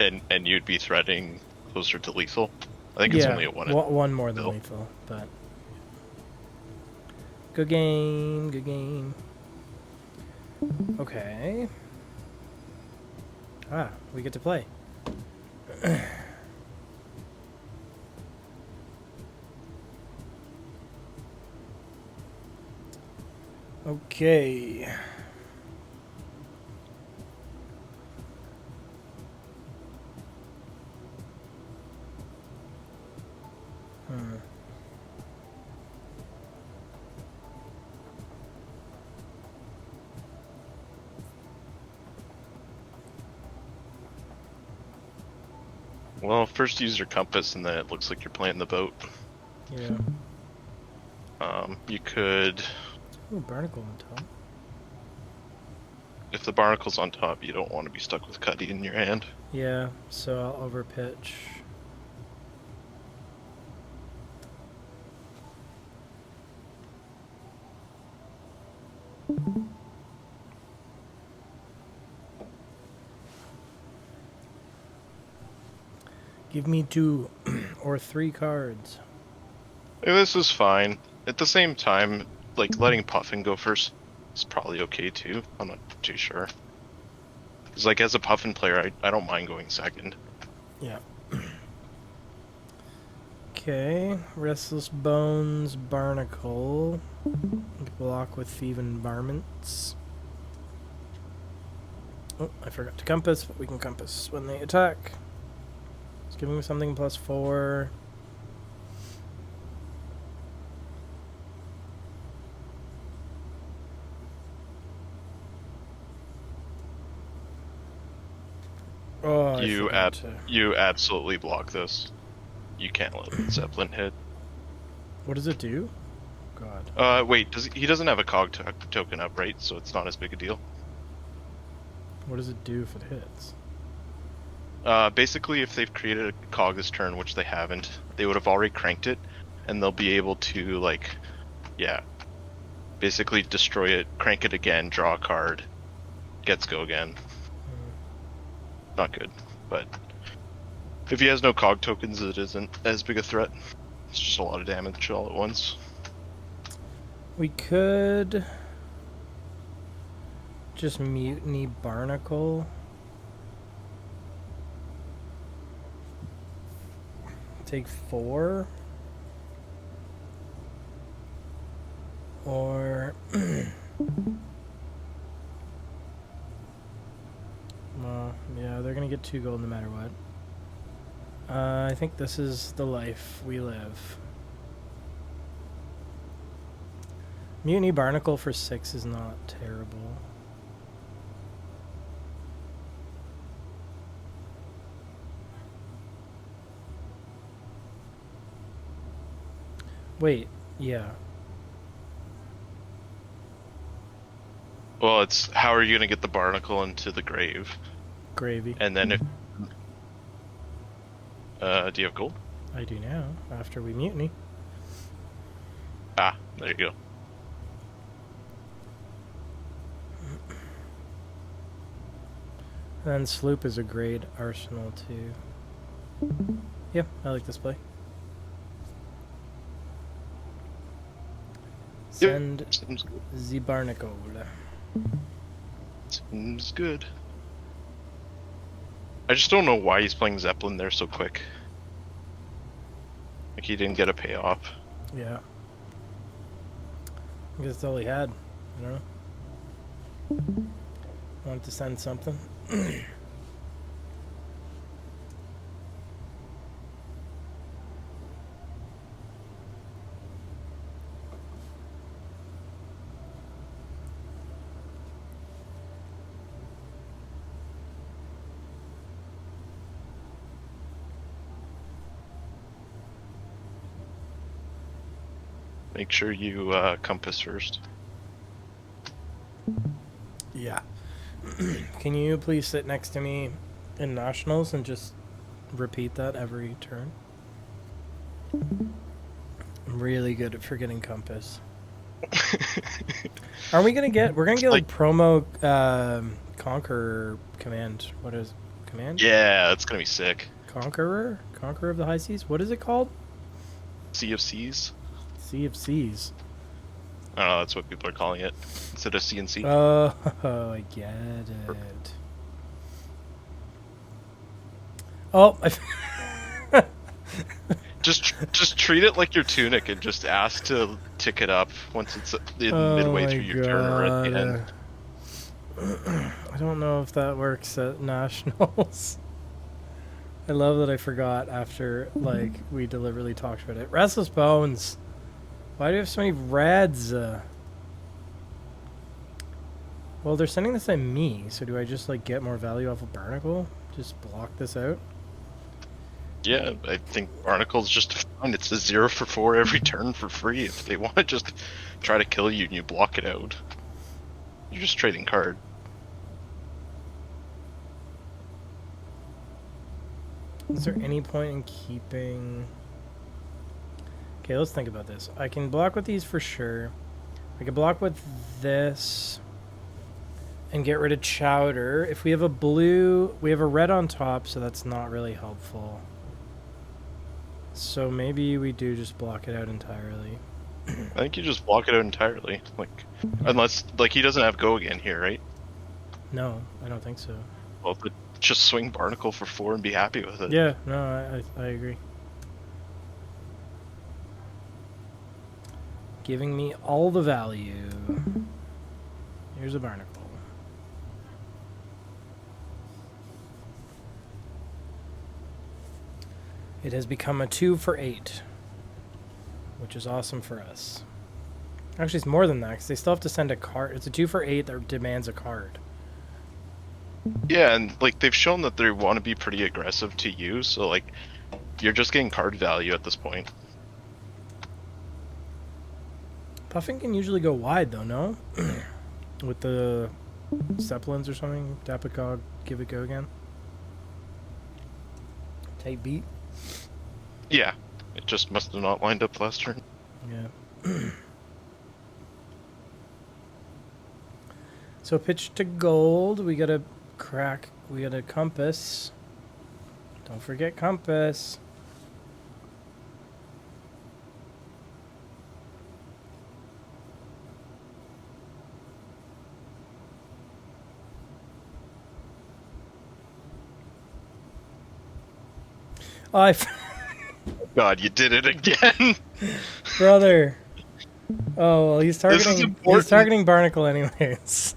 And you'd be threatening closer to lethal. I think it's only a
one more than
bill.
lethal, but good game, good game. Okay. We get to play. Okay.
Well, first use your compass, and then it looks like you're playing the boat.
Yeah.
You could,
Ooh, barnacle on top.
if the barnacle's on top, you don't want to be stuck with Cuddy in your hand.
Yeah, so I'll overpitch. Give me 2 or 3 cards.
This is fine. At the same time, like, letting Puffin go first is probably okay too. I'm not too sure. Because, like, as a Puffin player, I don't mind going second.
Yeah. Okay, Restless Bones, Barnacle. Block with Thieving Varmints. Oh, I forgot to compass, but we can compass when they attack. It's giving me something +4. Oh,
you absolutely block this. You can't let Zeppelin hit.
What does it do? God.
Wait, he doesn't have a cog token up, right? So it's not as big a deal.
What does it do if it hits?
Basically, if they've created a cog this turn, which they haven't, they would have already cranked it, and they'll be able to, like, yeah, basically destroy it, crank it again, draw a card, gets go again. Not good, but if he has no cog tokens, it isn't as big a threat. It's just a lot of damage all at once.
We could just Mutiny Barnacle. Take 4. Or well, yeah, they're gonna get 2 gold no matter what. I think this is the life we live. Mutiny Barnacle for 6 is not terrible. Wait, yeah.
Well, it's how are you gonna get the barnacle into the grave?
Gravy.
And then if do you have gold?
I do now, after we mutiny.
Ah, there you go.
And then Sloop is a great arsenal too. Yeah, I like this play. Send the Barnacle.
Seems good. I just don't know why he's playing Zeppelin there so quick. Like he didn't get a payoff.
Yeah. I guess that's all he had. I don't know. Wanted to send something.
Make sure you compass first.
Yeah. Can you please sit next to me in Nationals and just repeat that every turn? I'm really good at forgetting compass. Are we gonna get? We're gonna get like promo Conqueror command. What is command?
Yeah, it's gonna be sick.
Conqueror of the High Seas. What is it called?
Sea of Seas.
Sea of Seas.
I don't know. That's what people are calling it instead of CNC.
Oh, I get it. Oh,
just treat it like your tunic and just ask to tick it up once it's midway through your turn or at the end.
I don't know if that works at Nationals. I love that I forgot after like we deliberately talked about it. Restless Bones. Why do you have so many reds? Well, they're sending this at me, so do I just like get more value off of Barnacle? Just block this out?
Yeah, I think Barnacle's just fine. It's a 0 for 4 every turn for free. If they want to just try to kill you and you block it out, you're just trading card.
Is there any point in keeping... Okay, let's think about this. I can block with these for sure. I can block with this and get rid of Chowder. If we have a blue, we have a red on top, so that's not really helpful. So maybe we do just block it out entirely.
I think you just block it out entirely. Like, unless, like, he doesn't have go again here, right?
No, I don't think so.
Well, but just swing Barnacle for 4 and be happy with it.
Yeah, no, I agree. Giving me all the value. Here's a Barnacle. It has become a 2 for 8, which is awesome for us. Actually, it's more than that, because they still have to send a card. It's a 2 for 8 that demands a card.
Yeah, and like they've shown that they want to be pretty aggressive to you, so like you're just getting card value at this point.
Puffing can usually go wide, though, no? With the Zeppelins or something. Dapicog, give it go again. Tight beat.
Yeah, it just must have not lined up last turn.
Yeah. So pitch to gold. We got a crack. We got a compass. Don't forget compass. Oh,
God, you did it again,
brother. Oh well, he's targeting.
important.
He's targeting Barnacle anyways.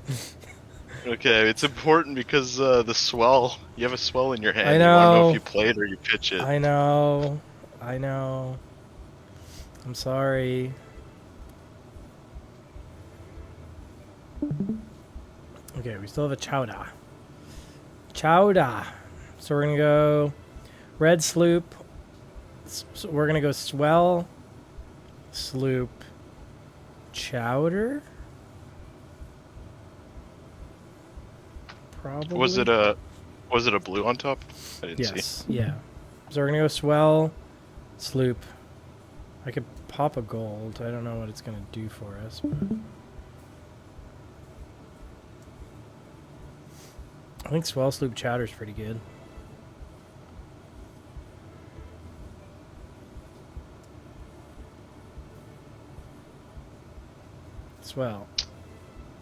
Okay, it's important because the swell. You have a swell in your hand.
I
You want to know
know.
if you play it or you pitch it.
I know. I know. I'm sorry. Okay, we still have a Chowda. Chowda. So we're gonna go red sloop. So we're gonna go swell, sloop, Chowder. Probably.
Was it a blue on top? I didn't see.
Yes. Yeah. So we're gonna go swell, sloop. I could pop a gold. I don't know what it's gonna do for us, but I think swell, sloop, Chowder's pretty good. Swell.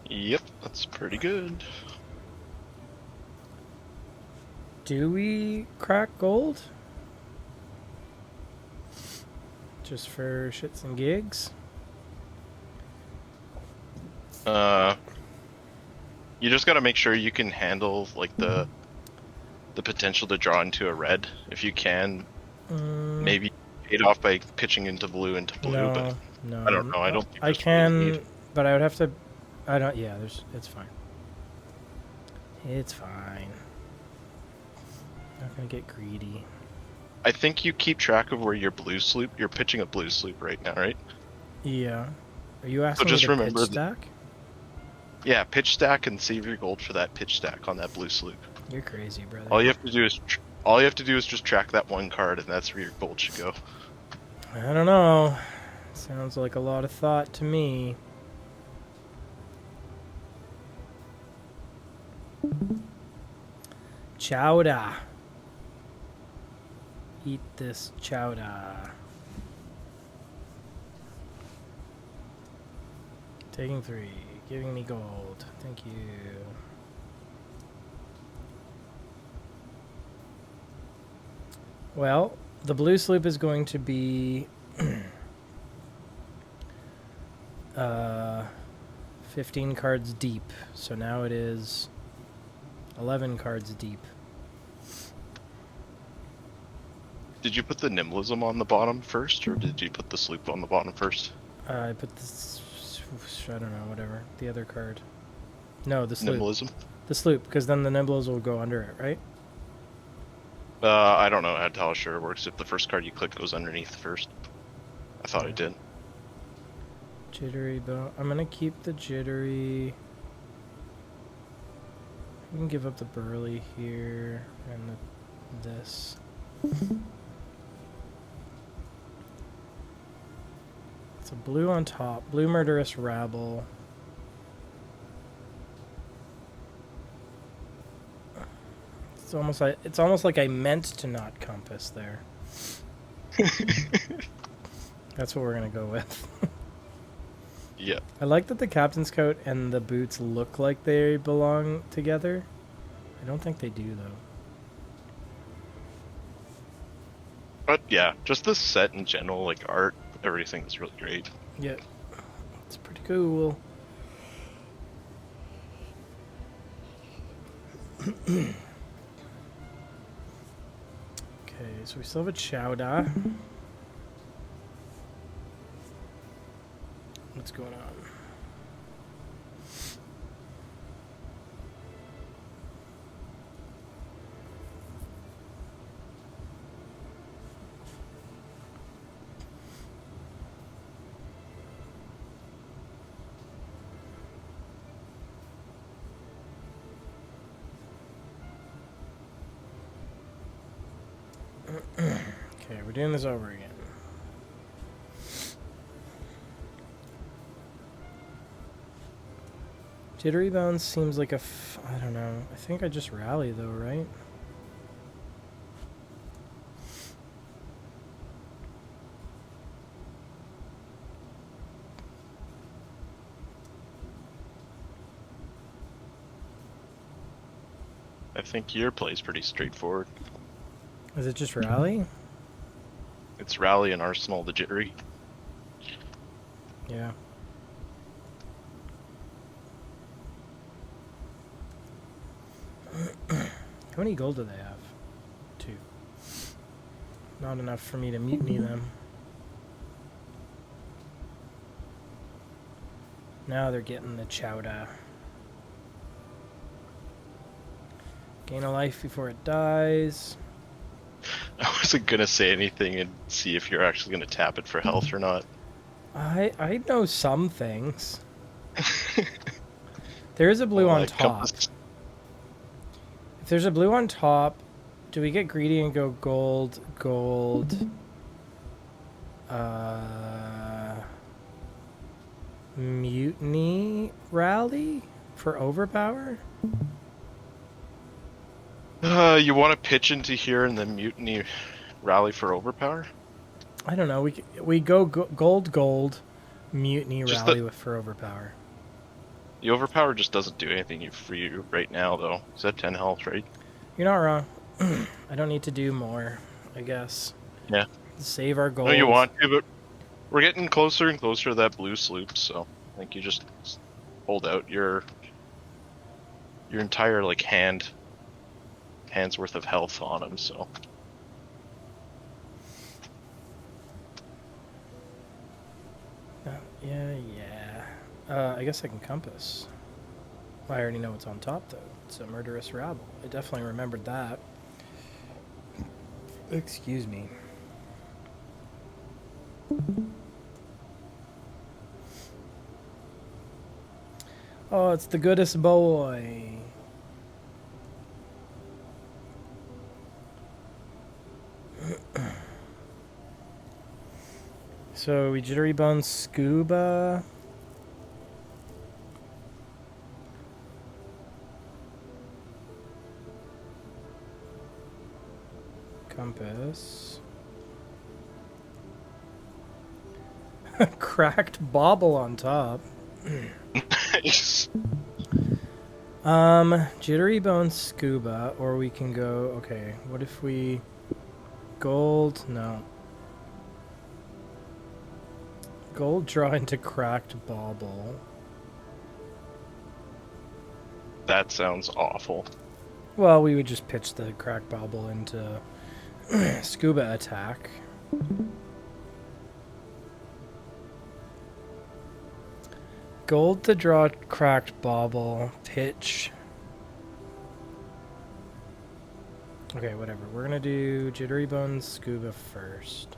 Yep, that's pretty good.
Do we crack gold? Just for shits and gigs?
You just gotta make sure you can handle like the potential to draw into a red. If you can, maybe paid off by pitching into blue,
No,
but
no.
I don't know. I don't think
I
there's
can,
really need.
but I would have to. I don't. Yeah, it's fine. It's fine. Not gonna get greedy.
I think you keep track of where your blue sloop. You're pitching a blue sloop right now, right?
Yeah. Are you asking
just
me to
remember
pitch stack?
Yeah, pitch stack and save your gold for that pitch stack on that blue sloop.
You're crazy, brother.
All you have to do is just track that one card, and that's where your gold should go.
I don't know. Sounds like a lot of thought to me. Chowda. Eat this chowda. Taking 3. Giving me gold. Thank you. Well, the blue sloop is going to be 15 cards deep. So now it is 11 cards deep.
Did you put the nimblism on the bottom first, or did you put the sloop on the bottom first?
I put this, I don't know, whatever. The other card. No, the sloop.
Nimblism?
The sloop, because then the nimbles will go under it, right?
I don't know how Talasher works. If the first card you click goes underneath first. I thought it did.
Jittery bone. I'm gonna keep the jittery. We can give up the burly here and this. It's a blue on top. Blue murderous rabble. It's almost like I meant to not compass there. That's what we're gonna go with.
Yeah.
I like that the captain's coat and the boots look like they belong together. I don't think they do though.
But yeah, just the set in general, like art, everything is really great.
Yeah, it's pretty cool. Okay, so we still have a Chowda. What's going on? Okay, we're doing this over again. Jittery Bones seems like I don't know. I think I just rally though, right?
I think your play is pretty straightforward.
Is it just rally?
It's Rally and Arsenal the Jittery.
Yeah. How many gold do they have? 2. Not enough for me to mutiny them. Now they're getting the Chowda. Gain a life before it dies.
I wasn't gonna say anything and see if you're actually gonna tap it for health or not.
I know some things. There is a blue on top. If there's a blue on top, do we get greedy and go gold, gold, mutiny rally for overpower?
You want to pitch into here and then Mutiny Rally for overpower?
I don't know. We go gold, gold, mutiny
Just
rally for overpower.
The overpower just doesn't do anything for you right now, though. Is that 10 health, right?
You're not wrong. I don't need to do more, I guess.
Yeah.
Save our gold.
No, you want to, but we're getting closer and closer to that blue sloop, so I think you just hold out your entire like hand's worth of health on him, so.
Yeah. I guess I can compass. Well, I already know what's on top, though. It's a murderous rabble. I definitely remembered that. Excuse me. Oh, it's the goodest boy. So we jittery bone scuba. Compass. Cracked bauble on top. Jittery bone scuba, or we can go, okay, what if we gold? No. Gold draw into cracked bauble.
That sounds awful.
Well, we would just pitch the cracked bauble into scuba attack. Gold to draw cracked bauble. Pitch. Okay, whatever. We're gonna do Jittery Bones Scuba first.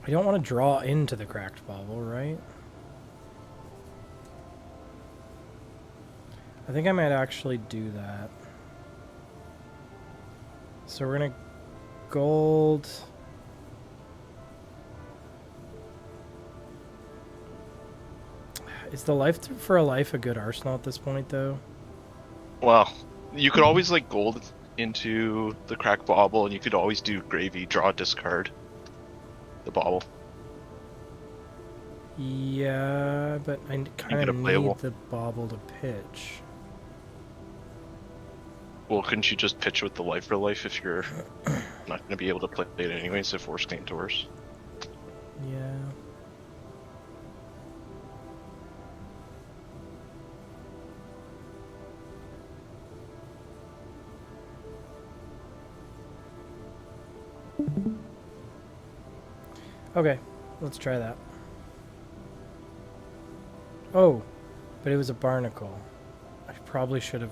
I don't want to draw into the cracked bauble, right? I think I might actually do that. So we're gonna gold. Is the life for a life a good arsenal at this point, though?
Well, you could always like gold into the crack bauble, and you could always do gravy, draw, discard the bauble.
Yeah, but I kind
get
of
a
need
playable.
the bauble to pitch.
Well, couldn't you just pitch with the life for life if you're not going to be able to play it anyways if worse came to worse?
Yeah. Okay, let's try that. Oh, but it was a barnacle. I probably should have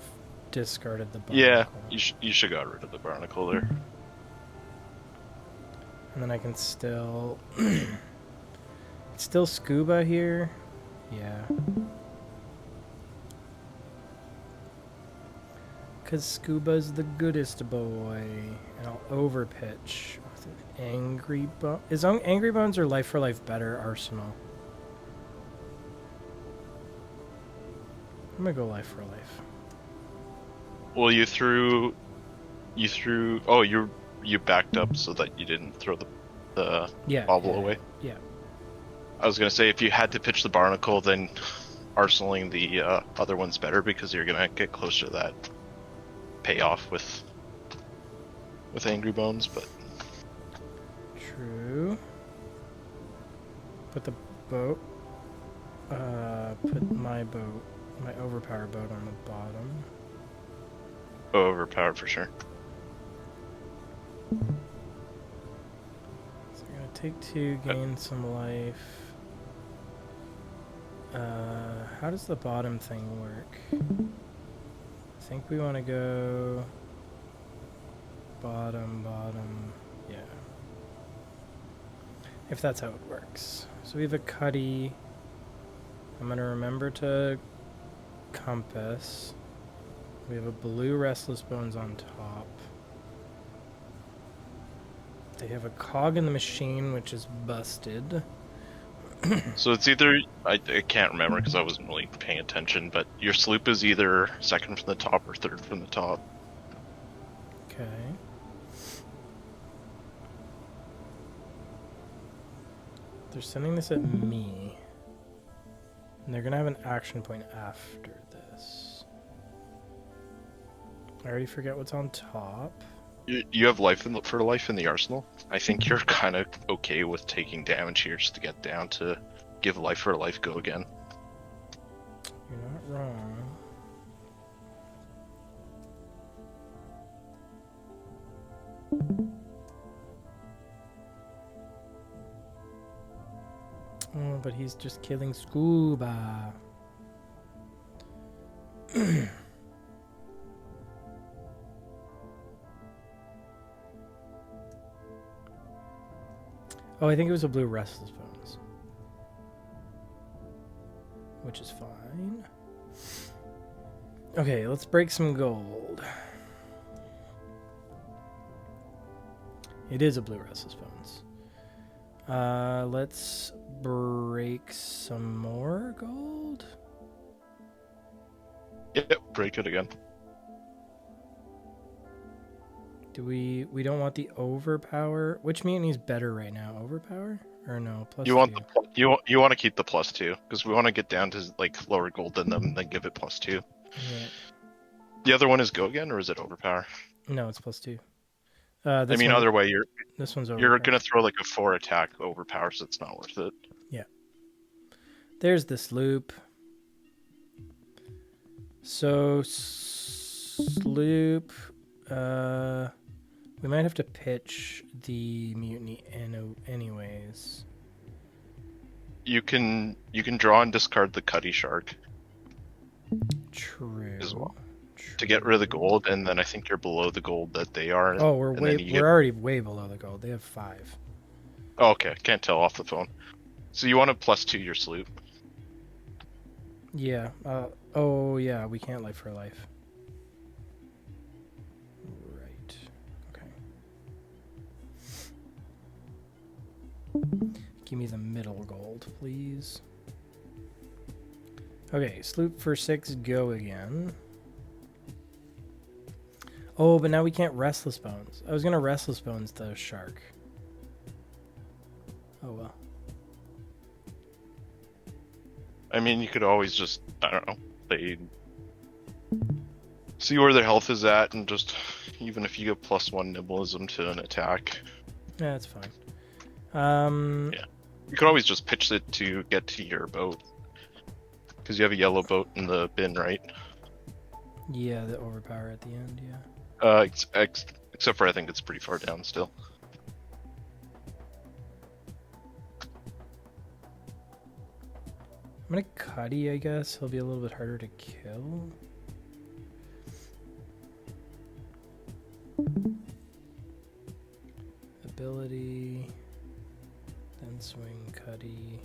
discarded the barnacle.
Yeah, you should got rid of the barnacle there.
And then I can still... It's still scuba here? Yeah. Because scuba's the goodest boy. And I'll overpitch with an Angry Bone. Is Angry Bones or Life for Life better arsenal? I'm gonna go Life for Life.
Well, you threw. Oh, you backed up so that you didn't throw the bauble away.
Yeah.
I was gonna say if you had to pitch the barnacle, then arsenaling the other one's better because you're gonna get closer to that payoff with Angry Bones, but
True. Put the boat. Put my overpower boat on the bottom.
overpowered for sure.
So we're gonna take 2, gain some life. How does the bottom thing work? I think we want to go bottom, yeah. If that's how it works. So we have a cutty. I'm gonna remember to compass. We have a blue Restless Bones on top. They have a cog in the machine, which is busted.
So it's either I can't remember because I wasn't really paying attention, but your sloop is either second from the top or third from the top.
Okay. They're sending this at me. And they're gonna have an action point after this. I already forget what's on top.
You have for life in the arsenal. I think you're kind of okay with taking damage here just to get down to give life for life go again.
You're not wrong. Oh, but he's just killing scuba. Oh, I think it was a blue Restless Bones. Which is fine. Okay, let's break some gold. It is a blue Restless Bones. Let's break some more gold.
Yep, break it again.
Do we don't want the overpower? Which mutiny better right now? Overpower or no? Plus
You want
2.
you want to keep the +2 because we want to get down to like lower gold than them, and then give it +2.
Yeah.
The other one is go again, or is it overpower?
No, it's +2.
I mean, either way,
this one's
you're
overpower.
gonna throw like a 4 attack overpower, so it's not worth it.
Yeah. There's this loop. So sloop. We might have to pitch the mutiny anyways.
you can draw and discard the Cuddy Shark
True.
as well
True.
to get rid of the gold, and then I think you're below the gold that they are.
Oh, we're
and then
we're already way below the gold. They have 5.
Oh, okay, can't tell off the phone. So you want to +2 your sloop.
Yeah. Oh yeah, we can't life for life. Right. Okay. Give me the middle gold, please. Okay, sloop for 6, go again. Oh, but now we can't Restless Bones. I was gonna Restless Bones the shark. Oh well.
I mean, you could always just, I don't know, see where their health is at, and just, even if you get +1 nimblism to an attack.
Yeah, that's fine.
Yeah. You could always just pitch it to get to your boat. Because you have a yellow boat in the bin, right?
Yeah, the overpower at the end, yeah.
Except for I think it's pretty far down still.
I'm gonna Cuddy, I guess. He'll be a little bit harder to kill. Ability. Then swing Cuddy.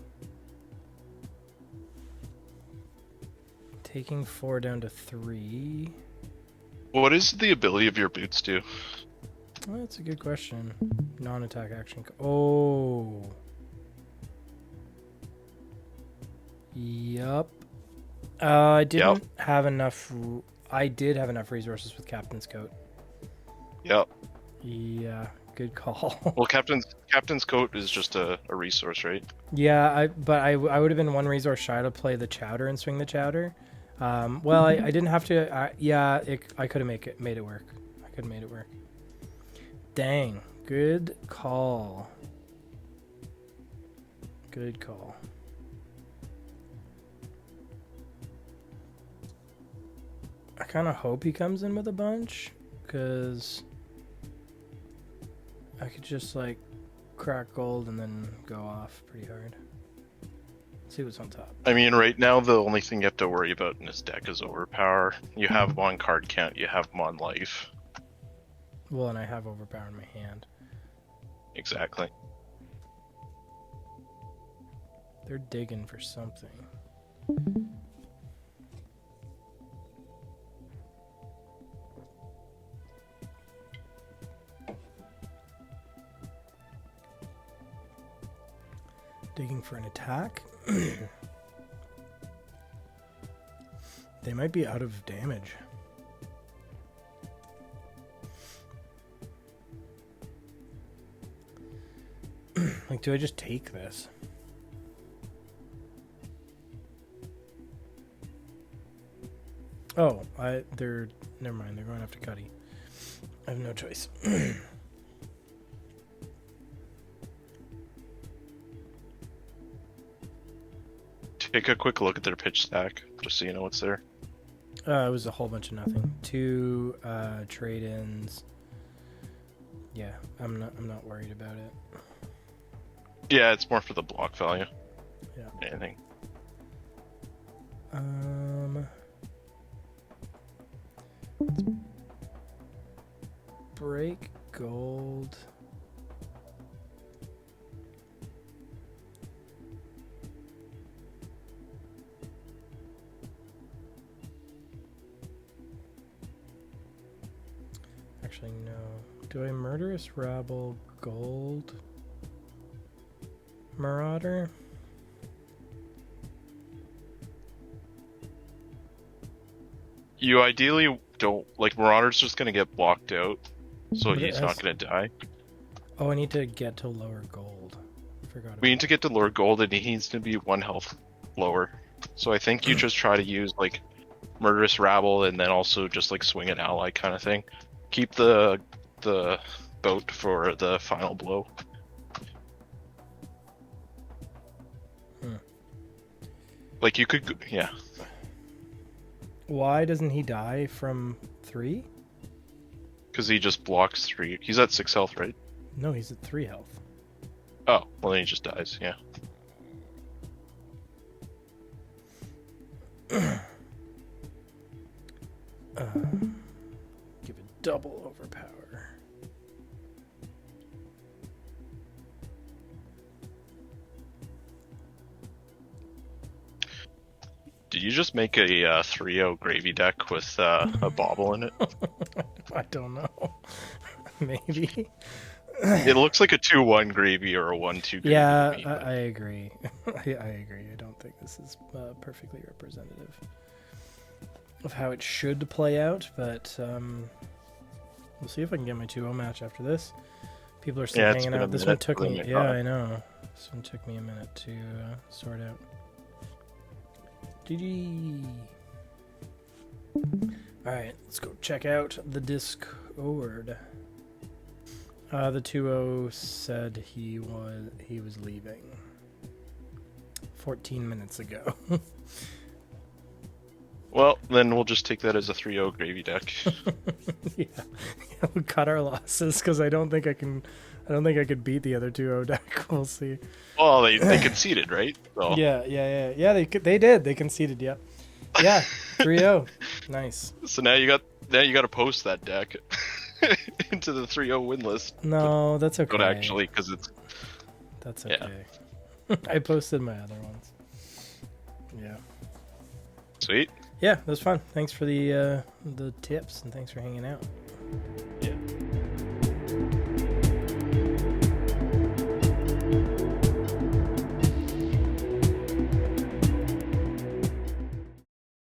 Taking 4 down to 3.
What is the ability of your boots do?
Well, that's a good question. Non-attack action. Oh. Yup. I didn't have enough. I did have enough resources with Captain's Coat.
Yep.
Yeah, good call.
Well, Captain's Coat is just a resource, right?
Yeah, but I would have been 1 resource shy to play the Chowder and swing the Chowder. Well, I didn't have to. I could have made it work. I could have made it work. Dang, good call. Good call. I kind of hope he comes in with a bunch, because I could just like crack gold and then go off pretty hard. Let's see what's on top.
I mean, right now the only thing you have to worry about in this deck is overpower. You have him on card count, you have him on life.
Well, and I have overpower in my hand.
Exactly.
They're digging for something. Digging for an attack. They might be out of damage. Like, do I just take this? Oh, never mind, they're going after Cuddy. I have no choice.
Take a quick look at their pitch stack, just so you know what's there.
It was a whole bunch of nothing. 2 trade-ins. Yeah, I'm not worried about it.
Yeah, it's more for the block value.
Yeah.
Anything.
Let's break gold. Actually, no. Do I Murderous Rabble gold? Marauder?
You ideally don't, like, Marauder's just gonna get blocked out, so
But it
he's
has-
not gonna die.
Oh, I need to get to lower gold. I forgot about
We need to get to Lord Gold, and he needs to be 1 health lower. So I think you just try to use, like, Murderous Rabble, and then also just, like, swing an ally kind of thing. Keep the boat for the final blow. Like, you could, yeah.
Why doesn't he die from 3?
Because he just blocks 3. He's at 6 health, right?
No, he's at 3 health.
Oh, well then he just dies, yeah.
Give it double overpower.
Did you just make a 3-0 gravy deck with a bauble in it?
I don't know. Maybe.
It looks like a 2-1 gravy or a 1-2 gravy.
Yeah,
to me,
I agree. I agree. I don't think this is perfectly representative of how it should play out, but we'll see if I can get my 2-0 match after this. People are still hanging out. This one took me. Yeah, I know. This one took me a minute to sort out. GG. All right, let's go check out the Discord. The 2-0 said he was leaving 14 minutes ago.
Well, then we'll just take that as a 3-0 gravy deck.
Yeah, we cut our losses because I don't think I could beat the other 2-0 deck. We'll see.
Well, they conceded, right? So.
Yeah. They did. They conceded. Yeah. Yeah. 3-0. Nice.
So now you got to post that deck into the 3-0 win list.
No, that's okay.
But actually, because it's.
That's okay. Yeah. I posted my other ones. Yeah.
Sweet.
Yeah, that was fun. Thanks for the tips and thanks for hanging out.